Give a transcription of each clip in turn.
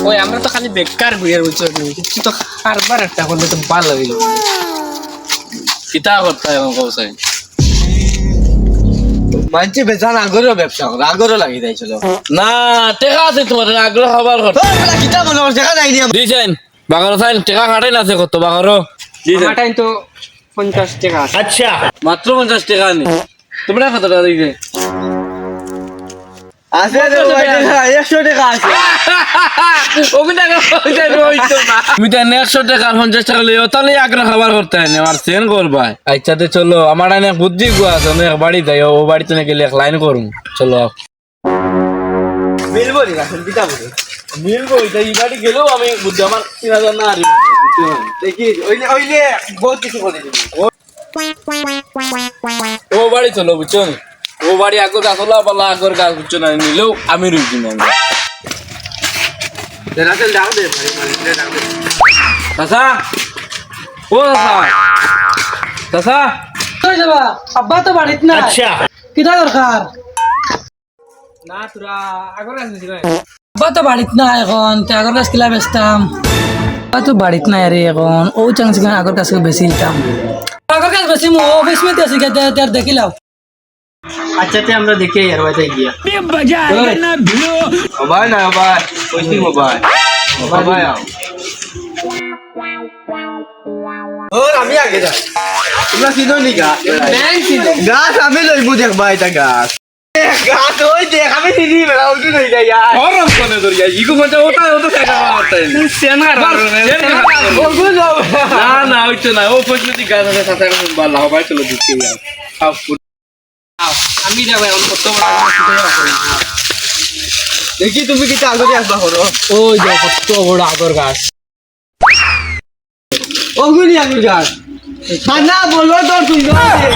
ওই আমরা তো খালি বেকার বুঝের বুঝছো কিছু তো কারবার একটা করলে তো ভালো হইল কিতা করতে এখন কৌসাই মানছি বেচান আগরও ব্যবসা করে আগরও লাগি যাইছিল না টেকা আছে তোমার আগ্রহ খাবার কর কিতা মনে করছে দেখা যায়নি দিছেন বাগারো সাইন টেকা কাটাই আছে কত বাগারো আমার টাইম তো 50 টাকা আছে। আচ্ছা মাত্র 50 টাকা নি তোমরা কত টাকা দিবে আছে রে ভাই 100 টাকা আছে ওগুলা কইতে রইতো না তুমি তো 100 টাকা 50 টাকা লইও তাহলে আগ্রহ খাবার করতে হয় আমার সেন করবা আচ্ছা তে চলো আমার আনে বুদ্ধি গো আছে অনেক বাড়ি যাই ও বাড়িতে না গেলে এক লাইন করুম চলো মিলবো নি রাখুন কিতা বলে মিলবো এই বাড়ি গেলেও আমি বুদ্ধি আমার 3000 না আরি দেখি ওইলে ওইলে বহুত কিছু করে দিবি ও বাড়ি চলো বুঝছো ও বাড়ি আগর গাছ হলো বলা আগর গাছ বুঝছো না নিলেও আমি রুজি না রাখেন ডাক দে ভাই মানে ডাক দে চাচা ও চাচা কই যাবা আব্বা তো বাড়িত না আচ্ছা কিটা দরকার না তোরা আগর কাছে ছিল আব্বা তো বাড়িত না এখন তে আগর কাছ কিলা বেচতাম আব্বা তো বাড়িত না রে এখন ও চান্স কেন আগর কাছে বেশি দিতাম আগর কাছে বেশি মো অফিস মে আসি কে তার দেখিলাও আচ্ছা তে আমরা দেখে আর বাজাই গিয়া মোবাইল না মোবাইল কইছি মোবাইল মোবাইল আও ওর আমি আগে যাই তোমরা চিনো নি গাছ গাছ আমি লইবো দেখবা এটা গাছ গাছ ওই দেখ আমি চিনি বেড়া ওই লই যাই আর গরম কোনে দরিয়া ইগো মজা ওটা টাকা মারতে সেন আর ওগুলো যাও না না হইতো না ও ফসলতি গাছ আছে চাচা এখন ভালো হবে চলো দিতে যাও আমি যাবো এখন কত বড় আমার সাথে আছে দেখি তুমি কি আগরে আসবা করো ওই যে কত বড় আগর গাছ ওগুলি আমি গাছ খানা বলো তো তুই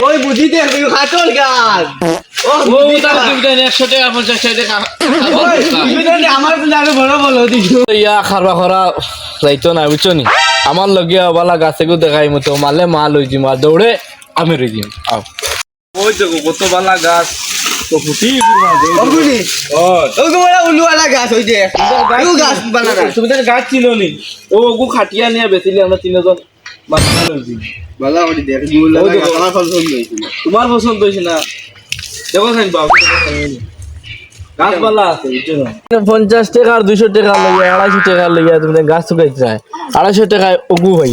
ওই বুঝি দেখ তুই খাতল গাছ ও ও বুঝি তার সুবিধা 100 টাকা 50 টাকা আমার তো আরো বড় বলো দিছো ইয়া খারবা খরা যাইতো না বুঝছো নি আমার লগে বালা গাছে গো দেখাই মতো মারলে মাল হই যি মার দৌড়ে আমি রই দিম আও ওই দেখো কত বালা গাছ তো ফুটি পুরা দে ওগুলি ওগুলা উলুয়ালা গাছ ওই যে ও গাছ বানানা তুমি তো গাছ ছিল নি ও গু খাটিয়া নিয়ে বেচিলে আমরা তিনজন বাচ্চা লই দিম বালা ওই দেখ গুলা আমার পছন্দ হইছিল তোমার পছন্দ হইছে না দেখো সাইন বাবু গাছ বালা আছে বুঝছো না 50 টাকা আর 200 টাকা লইয়া 250 টাকা লইয়া তুমি গাছ শুকাইতে চাই 250 টাকায় ওগু হই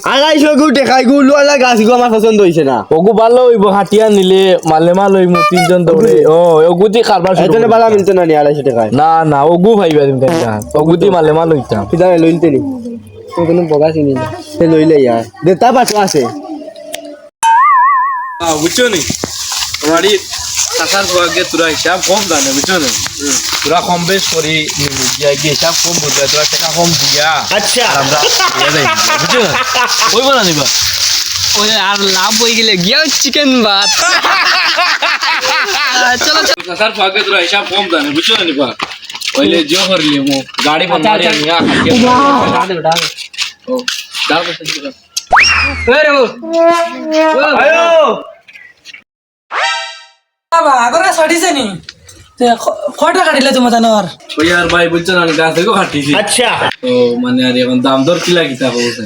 250 গু দেখাই গুলুয়ালা গাছ গু আমার পছন্দ হইছে না ওগু ভালো হইব হাটিয়া নিলে মালে মাল হইব তিনজন দৌড়ে ও ওগুতি কারবার শুরু এজন্য বালা মিলতো না নি 250 টাকায় না না ওগু ভাইবা তুমি কাইতা ওগুতি মালে মাল হইতাম কিদানে লইতে নি তো কোনো বগা চিনি না সে লইলে ইয়ার দে তা পাছো আছে বুঝছো নি তোমারই টাকার ভাগে তোরা হিসাব কম জানে বুঝছো না তোরা কম বেশ করি দিয়া গিয়ে হিসাব কম বুঝা তোরা টাকা কম দিয়া আচ্ছা আমরা বুঝছো না কইব না নিবা ওই আর লাভ হয়ে গেলে গিয়া চিকেন ভাত চলো চলো টাকার ভাগে তোরা হিসাব কম জানে বুঝছো না নিবা ওইলে জিও করলি মো গাড়ি বন্ধ করে নিয়া খাটিয়া ও দাও তো আয়ো বাবা আগর কাছে হটিছে নি তে কয়টা কাটিলে তোমার জানোয়ার ওই আর ভাই বুঝছো না গাছ থেকে খাটিছি আচ্ছা তো মানে আর এখন দাম দর কি লাগিতা কইছে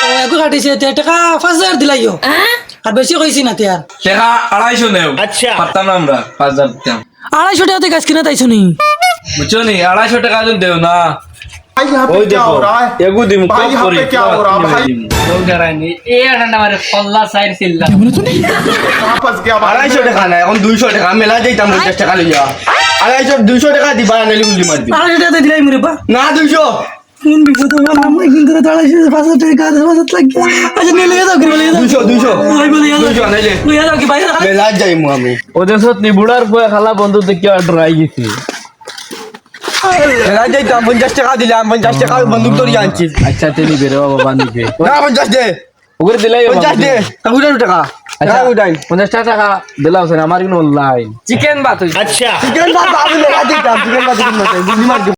ও একো কাটিছে তে টাকা 5000 দিলাইও আর বেশি কইছি না তে আর টাকা 250 নেও আচ্ছা পারতাম না আমরা 5000 দিতাম 250 টাকাতে গাছ কিনা তাইছো নি বুঝছো নি 250 টাকা দিন দেও না ওই দেখো এগু দিমু কম করি লোক ডরাইনি এ আডান্ডা মারে ফল্লা সাইড সিল্লা 250 টাকা না এখন 200 টাকা মেলা যাইতাম 50 টাকা লইয়া 250 টাকা দিবা নালি গুলি মারবি 250 টাকাতে দিলাই মরে বা না 200 কোন বিপদ হলো আমরা কিন্তু 250 টাকা 500 টাকা আচ্ছা নিয়ে লয়ে যাও কি বলে 200 ওই বলে 200 নাইলে লয়ে যাও কি বাইরে মেলা যাইমু আমি ওদের সাথে নি বুড়ার কয় খালা বন্ধু দেখি ডরাই গেছি মেলা যাইতাম 50 টাকা দিলাম 50 টাকা বন্দুক ধরে আনছি আচ্ছা তেনি বেরে বাবা নিবে না 50 দে ওরে দিলাই 50 দে 200 টাকা আচ্ছা উঠাই 50 টাকা দিলাও সেন আমার কিন্তু অনলাইন চিকেন ভাত হইছে আচ্ছা চিকেন ভাত আমি মেলা যাইতাম চিকেন ভাত দিন না গুলি মার